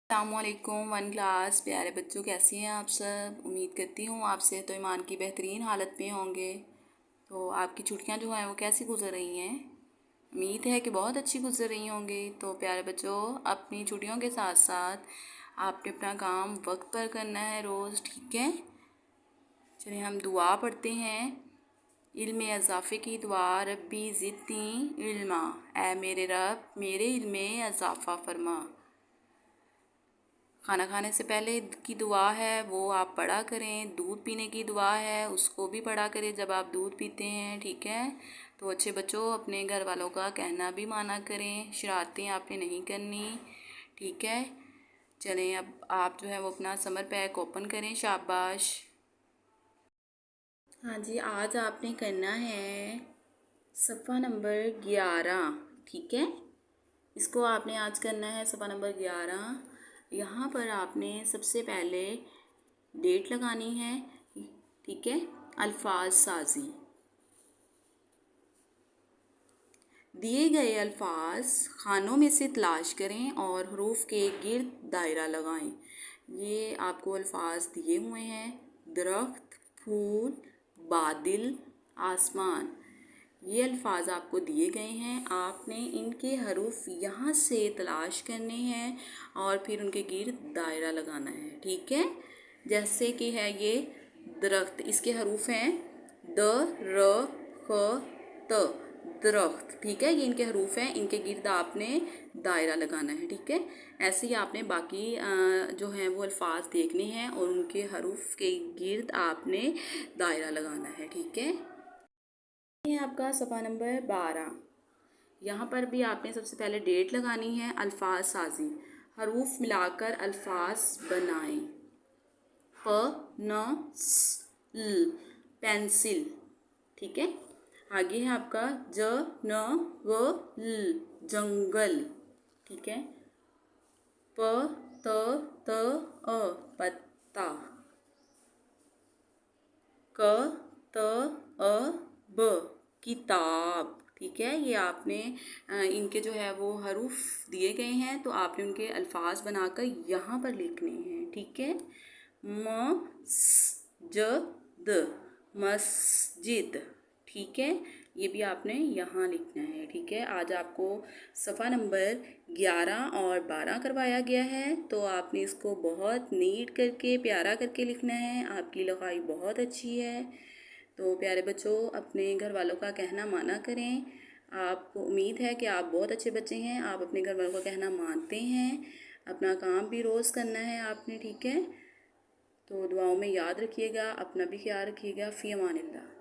अस्सलामुअलैकुम one class प्यारे बच्चों, कैसे हैं आप सब। उम्मीद करती हूँ आप सेहत ईमान की बेहतरीन हालत में होंगे। तो आपकी छुट्टियाँ जो हैं वो कैसी गुजर रही हैं। उम्मीद है कि बहुत अच्छी गुजर रही होंगी। तो प्यारे बच्चों, अपनी छुट्टियों के साथ साथ आपने अपना काम वक्त पर करना है रोज़, ठीक है। चलिए हम दुआ पढ़ते हैं। इल्म इज़ाफ़े की दुआ, रब्बी ज़िदनी इल्मा, ऐ मेरे रब मेरे इल्म में इज़ाफ़ा फरमा। खाना खाने से पहले की दुआ है वो आप पढ़ा करें। दूध पीने की दुआ है उसको भी पढ़ा करें जब आप दूध पीते हैं, ठीक है। तो अच्छे बच्चों, अपने घर वालों का कहना भी माना करें, शरारतें आपने नहीं करनी, ठीक है। चलें अब आप जो है वो अपना समर पैक ओपन करें, शाबाश। हाँ जी, आज आपने करना है सफ़ा नंबर 11, ठीक है। इसको आपने आज करना है सफ़ा नंबर 11। यहाँ पर आपने सबसे पहले डेट लगानी है, ठीक है। अल्फाज साजी, दिए गए अल्फाज खानों में से तलाश करें और हरूफ के गिर्द दायरा लगाएं। ये आपको अल्फाज दिए हुए हैं, दरख्त, फूल, बादल, आसमान। ये अल्फाज आपको दिए गए हैं। आपने इनके हरूफ यहाँ से तलाश करने हैं और फिर उनके गिर्द दायरा लगाना है, ठीक है। जैसे कि है ये दरख्त, इसके हरूफ हैं द, र, ख, त, दरख्त, ठीक है। ये इनके हरूफ हैं, इनके गिर्द आपने दायरा लगाना है, ठीक है। ऐसे ही आपने बाकी जो हैं वो अल्फाज देखने हैं और उनके हरूफ के गिर्द आपने दायरा लगाना है, ठीक है। ये आपका सफ़ा नंबर 12। यहाँ पर भी आपने सबसे पहले डेट लगानी है, अल्फाज साजी, हरूफ मिलाकर अल्फाज बनाएं। प, न, स, ल, पेंसिल, ठीक है। आगे है आपका ज, न, व, ल, जंगल, ठीक है। प, त, अ, पत्ता। क, त, अ, ब, किताब, ठीक है। ये आपने इनके जो है वो हरूफ दिए गए हैं, तो आपने उनके अल्फाज बनाकर यहाँ पर लिखने हैं, ठीक है। म, स, ज, द, मस्जिद, ठीक है। ये भी आपने यहाँ लिखना है, ठीक है। आज आपको सफ़ा नंबर 11 और 12 करवाया गया है, तो आपने इसको बहुत नीट करके प्यारा करके लिखना है। आपकी लिखाई बहुत अच्छी है। तो प्यारे बच्चों, अपने घर वालों का कहना माना करें। आपको उम्मीद है कि आप बहुत अच्छे बच्चे हैं, आप अपने घर वालों का कहना मानते हैं। अपना काम भी रोज़ करना है आपने, ठीक है। तो दुआओं में याद रखिएगा, अपना भी ख्याल रखिएगा। फ़ी अमानिल्लाह।